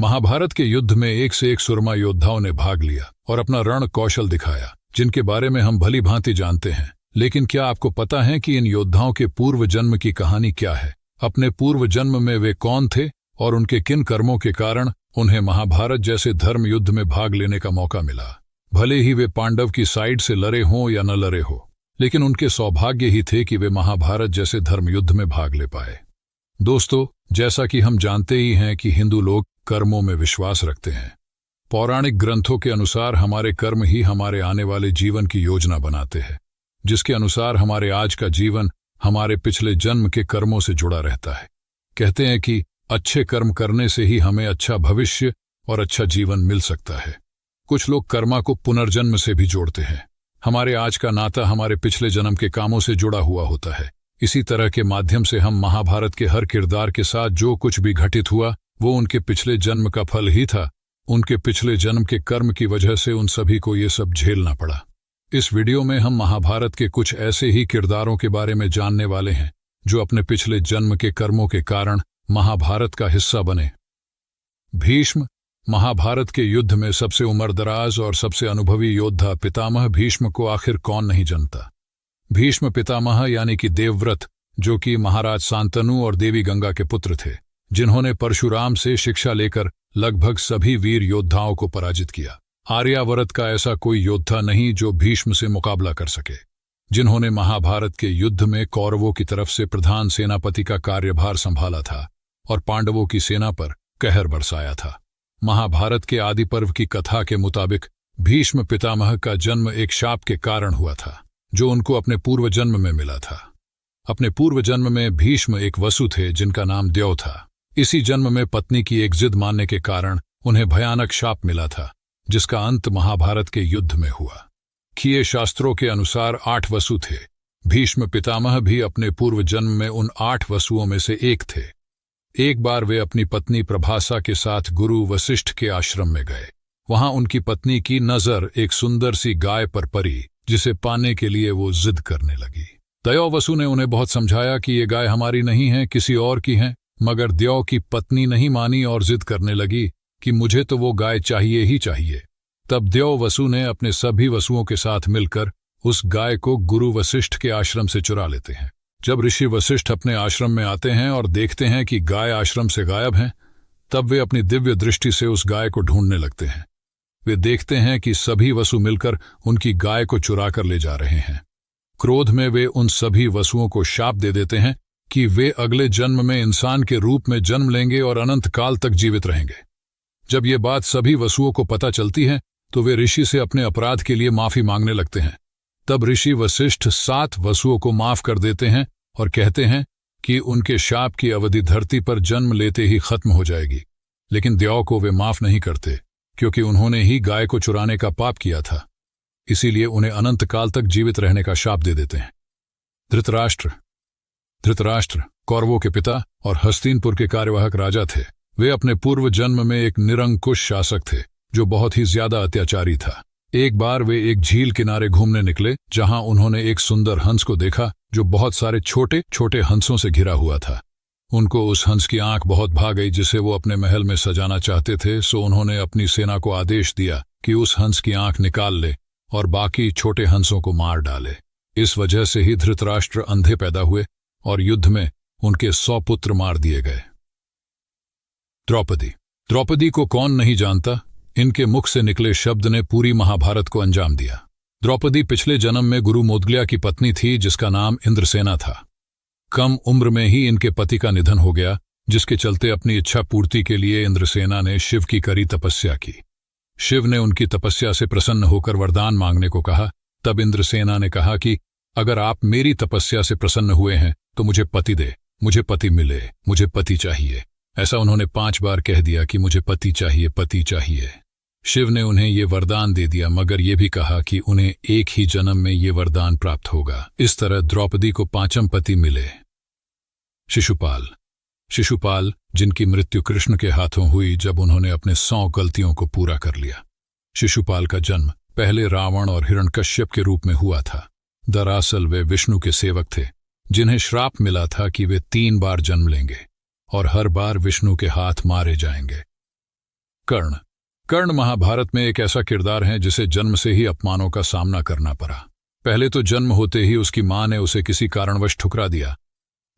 महाभारत के युद्ध में एक से एक सुरमा योद्धाओं ने भाग लिया और अपना रण कौशल दिखाया, जिनके बारे में हम भली भांति जानते हैं। लेकिन क्या आपको पता है कि इन योद्धाओं के पूर्व जन्म की कहानी क्या है? अपने पूर्व जन्म में वे कौन थे और उनके किन कर्मों के कारण उन्हें महाभारत जैसे धर्म युद्ध में भाग लेने का मौका मिला? भले ही वे पांडव की साइड से लड़े हों या न लड़े हो, लेकिन उनके सौभाग्य ही थे कि वे महाभारत जैसे धर्म युद्ध में भाग ले पाए। दोस्तों, जैसा कि हम जानते ही हैं कि हिंदू लोग कर्मों में विश्वास रखते हैं। पौराणिक ग्रंथों के अनुसार हमारे कर्म ही हमारे आने वाले जीवन की योजना बनाते हैं, जिसके अनुसार हमारे आज का जीवन हमारे पिछले जन्म के कर्मों से जुड़ा रहता है। कहते हैं कि अच्छे कर्म करने से ही हमें अच्छा भविष्य और अच्छा जीवन मिल सकता है। कुछ लोग कर्मा को पुनर्जन्म से भी जोड़ते हैं। हमारे आज का नाता हमारे पिछले जन्म के कामों से जुड़ा हुआ होता है। इसी तरह के माध्यम से हम महाभारत के हर किरदार के साथ जो कुछ भी घटित हुआ वो उनके पिछले जन्म का फल ही था। उनके पिछले जन्म के कर्म की वजह से उन सभी को ये सब झेलना पड़ा। इस वीडियो में हम महाभारत के कुछ ऐसे ही किरदारों के बारे में जानने वाले हैं जो अपने पिछले जन्म के कर्मों के कारण महाभारत का हिस्सा बने। भीष्म। महाभारत के युद्ध में सबसे उम्रदराज और सबसे अनुभवी योद्धा पितामह भीष्म को आखिर कौन नहीं जानता। भीष्म पितामह यानी कि देवव्रत, जो कि महाराज शांतनु और देवी गंगा के पुत्र थे, जिन्होंने परशुराम से शिक्षा लेकर लगभग सभी वीर योद्धाओं को पराजित किया। आर्यावर्त का ऐसा कोई योद्धा नहीं जो भीष्म से मुकाबला कर सके। जिन्होंने महाभारत के युद्ध में कौरवों की तरफ से प्रधान सेनापति का कार्यभार संभाला था और पांडवों की सेना पर कहर बरसाया था। महाभारत के आदि पर्व की कथा के मुताबिक भीष्म पितामह का जन्म एक शाप के कारण हुआ था, जो उनको अपने पूर्व जन्म में मिला था। अपने पूर्व जन्म में भीष्म एक वसु थे जिनका नाम द्यौ था। इसी जन्म में पत्नी की एक जिद मानने के कारण उन्हें भयानक शाप मिला था, जिसका अंत महाभारत के युद्ध में हुआ। खीय शास्त्रों के अनुसार 8 वसु थे। भीष्म पितामह भी अपने पूर्व जन्म में उन 8 वसुओं में से एक थे। एक बार वे अपनी पत्नी प्रभासा के साथ गुरु वशिष्ठ के आश्रम में गए। वहां उनकी पत्नी की नजर एक सुंदर सी गाय पर पड़ी, जिसे पाने के लिए वो जिद करने लगी। द्यौ वसु ने उन्हें बहुत समझाया कि ये गाय हमारी नहीं है, किसी और की है, मगर द्यौ की पत्नी नहीं मानी और जिद करने लगी कि मुझे तो वो गाय चाहिए ही चाहिए। तब द्यौ वसु ने अपने सभी वसुओं के साथ मिलकर उस गाय को गुरु वशिष्ठ के आश्रम से चुरा लेते हैं। जब ऋषि वशिष्ठ अपने आश्रम में आते हैं और देखते हैं कि गाय आश्रम से गायब है, तब वे अपनी दिव्य दृष्टि से उस गाय को ढूंढने लगते हैं। वे देखते हैं कि सभी वसु मिलकर उनकी गाय को चुरा कर ले जा रहे हैं। क्रोध में वे उन सभी वसुओं को शाप दे देते हैं कि वे अगले जन्म में इंसान के रूप में जन्म लेंगे और अनंत काल तक जीवित रहेंगे। जब ये बात सभी वसुओं को पता चलती है तो वे ऋषि से अपने अपराध के लिए माफी मांगने लगते हैं। तब ऋषि वशिष्ठ 7 वसुओं को माफ कर देते हैं और कहते हैं कि उनके शाप की अवधि धरती पर जन्म लेते ही खत्म हो जाएगी। लेकिन द्यौ को वे माफ नहीं करते, क्योंकि उन्होंने ही गाय को चुराने का पाप किया था। इसीलिए उन्हें अनंत काल तक जीवित रहने का शाप दे देते हैं। धृतराष्ट्र कौरवों के पिता और हस्तिनपुर के कार्यवाहक राजा थे। वे अपने पूर्व जन्म में एक निरंकुश शासक थे जो बहुत ही ज्यादा अत्याचारी था। एक बार वे एक झील किनारे घूमने निकले, जहां उन्होंने एक सुंदर हंस को देखा जो बहुत सारे छोटे छोटे हंसों से घिरा हुआ था। उनको उस हंस की आंख बहुत भा गई, जिसे वो अपने महल में सजाना चाहते थे। सो उन्होंने अपनी सेना को आदेश दिया कि उस हंस की आंख निकाल ले और बाकी छोटे हंसों को मार डाले। इस वजह से ही धृतराष्ट्र अंधे पैदा हुए और युद्ध में उनके 100 पुत्र मार दिए गए। द्रौपदी को कौन नहीं जानता। इनके मुख से निकले शब्द ने पूरी महाभारत को अंजाम दिया। द्रौपदी पिछले जन्म में गुरु मोदगल्या की पत्नी थी, जिसका नाम इंद्रसेना था। कम उम्र में ही इनके पति का निधन हो गया, जिसके चलते अपनी इच्छा पूर्ति के लिए इंद्रसेना ने शिव की कड़ी तपस्या की। शिव ने उनकी तपस्या से प्रसन्न होकर वरदान मांगने को कहा। तब इंद्रसेना ने कहा कि अगर आप मेरी तपस्या से प्रसन्न हुए हैं तो मुझे पति दे, मुझे पति मिले, मुझे पति चाहिए। ऐसा उन्होंने 5 बार कह दिया कि मुझे पति चाहिए, पति चाहिए। शिव ने उन्हें ये वरदान दे दिया, मगर ये भी कहा कि उन्हें एक ही जन्म में ये वरदान प्राप्त होगा। इस तरह द्रौपदी को 5वां पति मिले। शिशुपाल, जिनकी मृत्यु कृष्ण के हाथों हुई जब उन्होंने अपने 100 गलतियों को पूरा कर लिया। शिशुपाल का जन्म पहले रावण और हिरण्यकश्यप के रूप में हुआ था। दरअसल वे विष्णु के सेवक थे, जिन्हें श्राप मिला था कि वे 3 बार जन्म लेंगे और हर बार विष्णु के हाथ मारे जाएंगे। कर्ण। कर्ण महाभारत में एक ऐसा किरदार है जिसे जन्म से ही अपमानों का सामना करना पड़ा। पहले तो जन्म होते ही उसकी मां ने उसे किसी कारणवश ठुकरा दिया,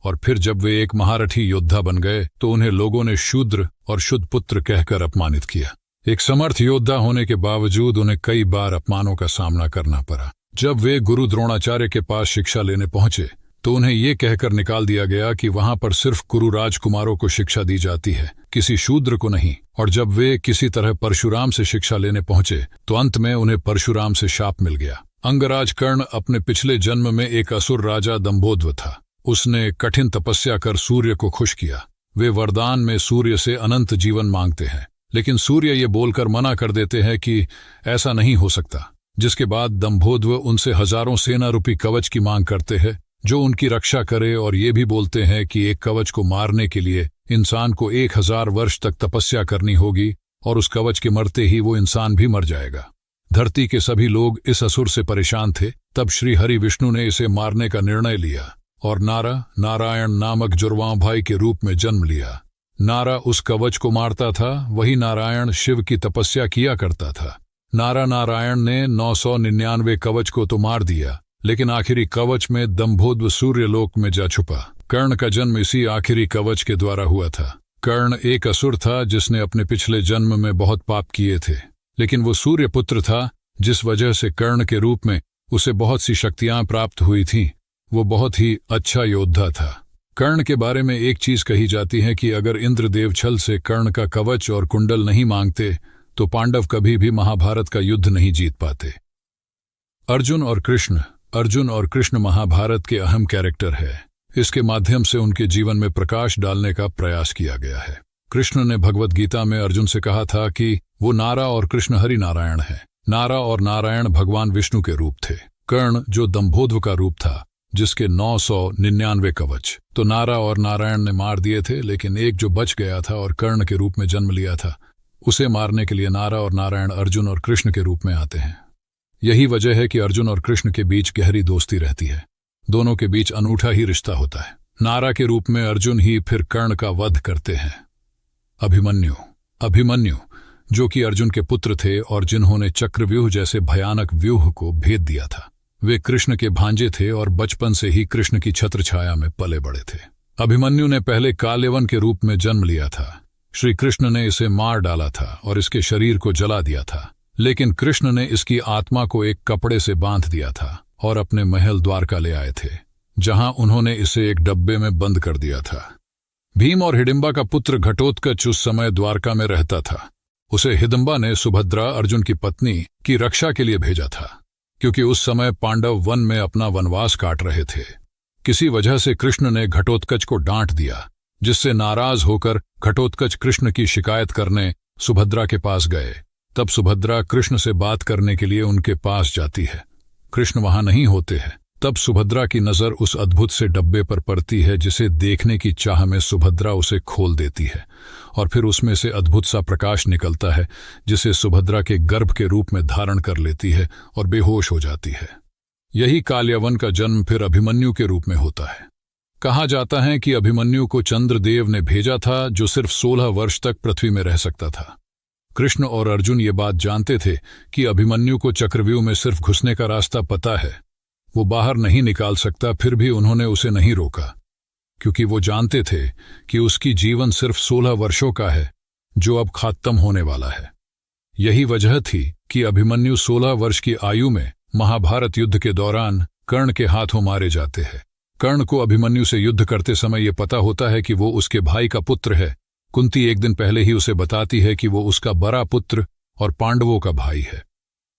और फिर जब वे एक महारथी योद्धा बन गए तो उन्हें लोगों ने शूद्र और शुद्ध पुत्र कहकर अपमानित किया। एक समर्थ योद्धा होने के बावजूद उन्हें कई बार अपमानों का सामना करना पड़ा। जब वे गुरु द्रोणाचार्य के पास शिक्षा लेने पहुंचे तो उन्हें ये कहकर निकाल दिया गया कि वहां पर सिर्फ कुरु राजकुमारों को शिक्षा दी जाती है, किसी शूद्र को नहीं। और जब वे किसी तरह परशुराम से शिक्षा लेने पहुंचे तो अंत में उन्हें परशुराम से शाप मिल गया। अंगराज कर्ण अपने पिछले जन्म में एक असुर राजा दंभोद्व था। उसने कठिन तपस्या कर सूर्य को खुश किया। वे वरदान में सूर्य से अनंत जीवन मांगते हैं, लेकिन सूर्य ये बोलकर मना कर देते हैं कि ऐसा नहीं हो सकता। जिसके बाद दंभोद्व उनसे हजारों सेना रूपी कवच की मांग करते हैं जो उनकी रक्षा करे, और ये भी बोलते हैं कि एक कवच को मारने के लिए इंसान को 1000 वर्ष तक तपस्या करनी होगी, और उस कवच के मरते ही वो इंसान भी मर जाएगा। धरती के सभी लोग इस असुर से परेशान थे। तब श्री हरि विष्णु ने इसे मारने का निर्णय लिया और नारायण नामक जुड़वां भाई के रूप में जन्म लिया। नारा उस कवच को मारता था, वही नारायण शिव की तपस्या किया करता था। नारायण ने 999 कवच को तो मार दिया, लेकिन आखिरी कवच में दंभोद्व सूर्यलोक में जा छुपा। कर्ण का जन्म इसी आखिरी कवच के द्वारा हुआ था। कर्ण एक असुर था जिसने अपने पिछले जन्म में बहुत पाप किए थे, लेकिन वो सूर्य पुत्र था, जिस वजह से कर्ण के रूप में उसे बहुत सी शक्तियां प्राप्त हुई थीं। वो बहुत ही अच्छा योद्धा था। कर्ण के बारे में एक चीज कही जाती है कि अगर इंद्रदेव छल से कर्ण का कवच और कुंडल नहीं मांगते तो पांडव कभी भी महाभारत का युद्ध नहीं जीत पाते। अर्जुन और कृष्ण महाभारत के अहम कैरेक्टर है। इसके माध्यम से उनके जीवन में प्रकाश डालने का प्रयास किया गया है। कृष्ण ने भगवत गीता में अर्जुन से कहा था कि वो नारा और कृष्ण हरि नारायण है। नारा और नारायण भगवान विष्णु के रूप थे। कर्ण जो दंभोद्व का रूप था, जिसके 999 कवच तो नारा और नारायण ने मार दिए थे, लेकिन एक जो बच गया था और कर्ण के रूप में जन्म लिया था, उसे मारने के लिए नारा और नारायण अर्जुन और कृष्ण के रूप में आते हैं। यही वजह है कि अर्जुन और कृष्ण के बीच गहरी दोस्ती रहती है। दोनों के बीच अनूठा ही रिश्ता होता है। नारा के रूप में अर्जुन ही फिर कर्ण का वध करते हैं। अभिमन्यु जो कि अर्जुन के पुत्र थे और जिन्होंने चक्रव्यूह जैसे भयानक व्यूह को भेद दिया था। वे कृष्ण के भांजे थे और बचपन से ही कृष्ण की छत्र छाया में पले बड़े थे। अभिमन्यु ने पहले काल्यवन के रूप में जन्म लिया था। श्री कृष्ण ने इसे मार डाला था और इसके शरीर को जला दिया था, लेकिन कृष्ण ने इसकी आत्मा को एक कपड़े से बांध दिया था और अपने महल द्वारका ले आए थे, जहां उन्होंने इसे एक डब्बे में बंद कर दिया था। भीम और हिडिंबा का पुत्र घटोत्कच उस समय द्वारका में रहता था। उसे हिडिंबा ने सुभद्रा अर्जुन की पत्नी की रक्षा के लिए भेजा था, क्योंकि उस समय पांडव वन में अपना वनवास काट रहे थे। किसी वजह से कृष्ण ने घटोत्कच को डांट दिया, जिससे नाराज होकर घटोत्कच कृष्ण की शिकायत करने सुभद्रा के पास गए। तब सुभद्रा कृष्ण से बात करने के लिए उनके पास जाती है। कृष्ण वहां नहीं होते हैं। तब सुभद्रा की नजर उस अद्भुत से डब्बे पर पड़ती है, जिसे देखने की चाह में सुभद्रा उसे खोल देती है, और फिर उसमें से अद्भुत सा प्रकाश निकलता है, जिसे सुभद्रा के गर्भ के रूप में धारण कर लेती है और बेहोश हो जाती है। यही काल्यवन का जन्म फिर अभिमन्यु के रूप में होता है। कहा जाता है कि अभिमन्यु को चंद्रदेव ने भेजा था, जो सिर्फ 16 वर्ष तक पृथ्वी में रह सकता था। कृष्ण और अर्जुन ये बात जानते थे कि अभिमन्यु को चक्रव्यूह में सिर्फ घुसने का रास्ता पता है, वो बाहर नहीं निकाल सकता। फिर भी उन्होंने उसे नहीं रोका, क्योंकि वो जानते थे कि उसकी जीवन सिर्फ 16 वर्षों का है, जो अब खत्म होने वाला है। यही वजह थी कि अभिमन्यु 16 वर्ष की आयु में महाभारत युद्ध के दौरान कर्ण के हाथों मारे जाते हैं। कर्ण को अभिमन्यु से युद्ध करते समय ये पता होता है कि वो उसके भाई का पुत्र है। कुंती एक दिन पहले ही उसे बताती है कि वो उसका बड़ा पुत्र और पांडवों का भाई है,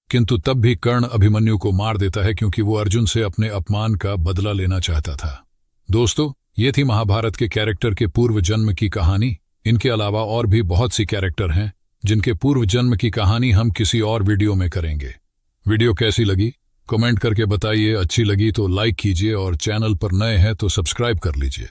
किंतु तब भी कर्ण अभिमन्यु को मार देता है, क्योंकि वो अर्जुन से अपने अपमान का बदला लेना चाहता था। दोस्तों, ये थी महाभारत के कैरेक्टर के पूर्व जन्म की कहानी। इनके अलावा और भी बहुत सी कैरेक्टर हैं जिनके पूर्व जन्म की कहानी हम किसी और वीडियो में करेंगे। वीडियो कैसी लगी कमेंट करके बताइए। अच्छी लगी तो लाइक कीजिए और चैनल पर नए हैं तो सब्सक्राइब कर लीजिए।